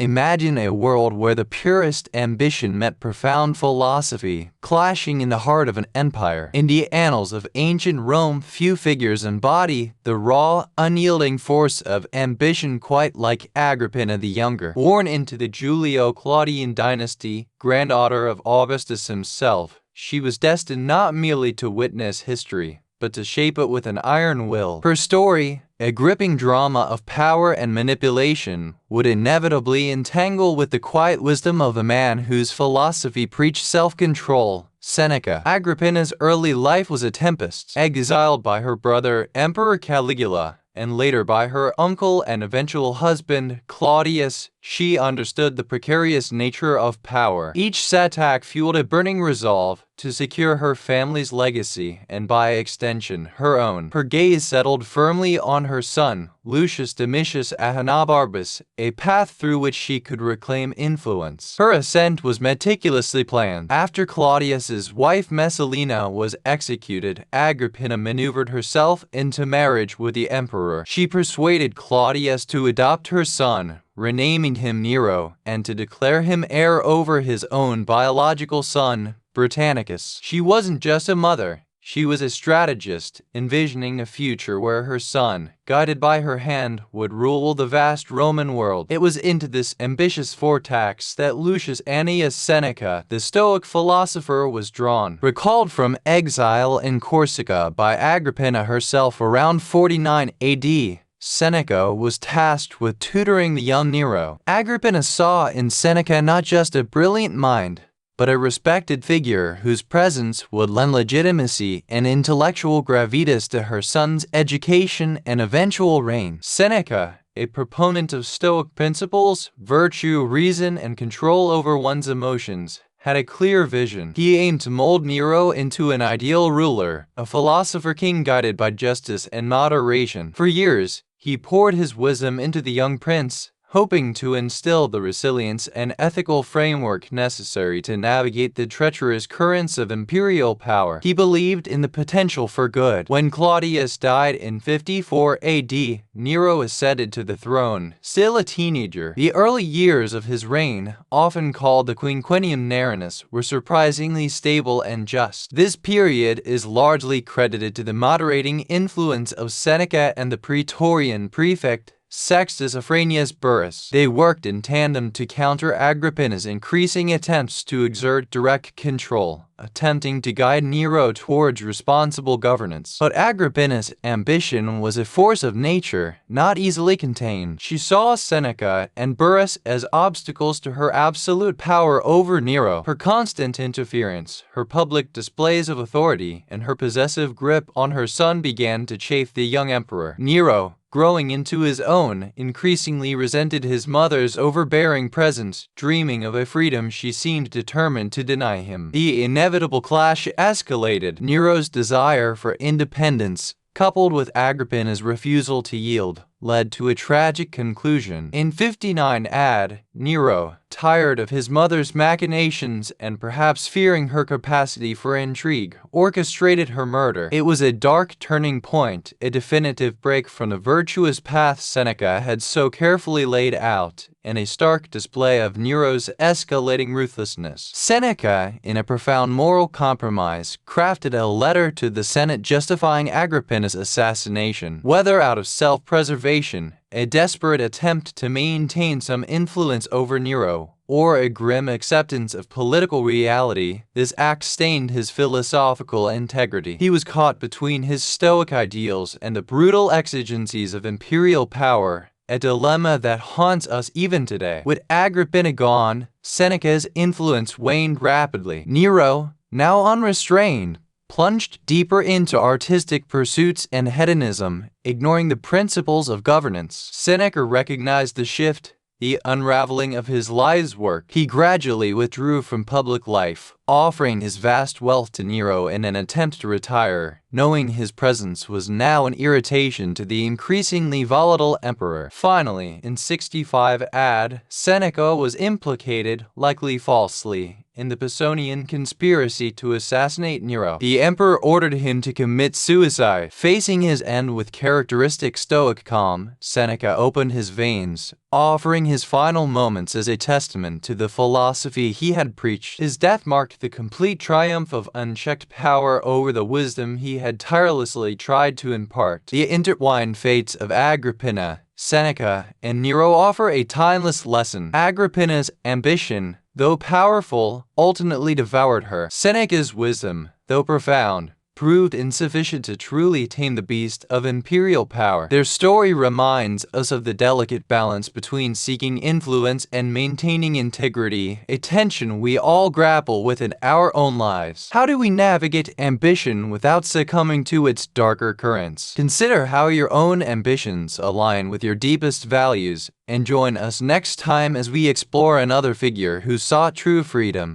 Imagine a world where the purest ambition met profound philosophy, clashing in the heart of an empire. In the annals of ancient Rome, few figures embody the raw, unyielding force of ambition quite like Agrippina the Younger. Born into the Julio-Claudian dynasty, granddaughter of Augustus himself, she was destined not merely to witness history, but to shape it with an iron will. Her story, a gripping drama of power and manipulation, would inevitably entangle with the quiet wisdom of a man whose philosophy preached self-control, Seneca. Agrippina's early life was a tempest. Exiled by her brother, Emperor Caligula, and later by her uncle and eventual husband, Claudius, she understood the precarious nature of power. Each setback fueled a burning resolve to secure her family's legacy and, by extension, her own. Her gaze settled firmly on her son, Lucius Domitius Ahenobarbus, a path through which she could reclaim influence. Her ascent was meticulously planned. After Claudius's wife Messalina was executed, Agrippina maneuvered herself into marriage with the emperor. She persuaded Claudius to adopt her son, renaming him Nero, and to declare him heir over his own biological son, Britannicus. She wasn't just a mother, she was a strategist, envisioning a future where her son, guided by her hand, would rule the vast Roman world. It was into this ambitious vortex that Lucius Annius Seneca, the Stoic philosopher, was drawn. Recalled from exile in Corsica by Agrippina herself around 49 AD, Seneca was tasked with tutoring the young Nero. Agrippina saw in Seneca not just a brilliant mind, but a respected figure whose presence would lend legitimacy and intellectual gravitas to her son's education and eventual reign. Seneca, a proponent of Stoic principles, virtue, reason, and control over one's emotions, had a clear vision. He aimed to mold Nero into an ideal ruler, a philosopher king guided by justice and moderation. For years, he poured his wisdom into the young prince, hoping to instill the resilience and ethical framework necessary to navigate the treacherous currents of imperial power. He believed in the potential for good. When Claudius died in 54 AD, Nero ascended to the throne, still a teenager. The early years of his reign, often called the Quinquennium Nerinus, were surprisingly stable and just. This period is largely credited to the moderating influence of Seneca and the Praetorian prefect, Sextus Afranius Burrus. They worked in tandem to counter Agrippina's increasing attempts to exert direct control, attempting to guide Nero towards responsible governance. But Agrippina's ambition was a force of nature, not easily contained. She saw Seneca and Burrus as obstacles to her absolute power over Nero. Her constant interference, her public displays of authority, and her possessive grip on her son began to chafe the young emperor. Nero, growing into his own, increasingly resented his mother's overbearing presence, dreaming of a freedom she seemed determined to deny him. The inevitable clash escalated. Nero's desire for independence, coupled with Agrippina's refusal to yield, led to a tragic conclusion. In 59 AD, Nero, tired of his mother's machinations and perhaps fearing her capacity for intrigue, orchestrated her murder. It was a dark turning point, a definitive break from the virtuous path Seneca had so carefully laid out, and a stark display of Nero's escalating ruthlessness. Seneca, in a profound moral compromise, crafted a letter to the Senate justifying Agrippina's assassination. Whether out of self-preservation, a desperate attempt to maintain some influence over Nero, or a grim acceptance of political reality, this act stained his philosophical integrity. He was caught between his Stoic ideals and the brutal exigencies of imperial power, a dilemma that haunts us even today. With Agrippina gone, Seneca's influence waned rapidly. Nero, now unrestrained, plunged deeper into artistic pursuits and hedonism, ignoring the principles of governance. Seneca recognized the shift, the unraveling of his life's work. He gradually withdrew from public life, offering his vast wealth to Nero in an attempt to retire, knowing his presence was now an irritation to the increasingly volatile emperor. Finally, in 65 AD, Seneca was implicated, likely falsely, in the Pisonian conspiracy to assassinate Nero. The emperor ordered him to commit suicide. Facing his end with characteristic stoic calm, Seneca opened his veins, offering his final moments as a testament to the philosophy he had preached. His death marked the complete triumph of unchecked power over the wisdom he had tirelessly tried to impart. The intertwined fates of Agrippina, Seneca, and Nero offer a timeless lesson. Agrippina's ambition, though powerful, ultimately devoured her. Seneca's wisdom, though profound, proved insufficient to truly tame the beast of imperial power. Their story reminds us of the delicate balance between seeking influence and maintaining integrity, a tension we all grapple with in our own lives. How do we navigate ambition without succumbing to its darker currents? Consider how your own ambitions align with your deepest values, and join us next time as we explore another figure who sought true freedom.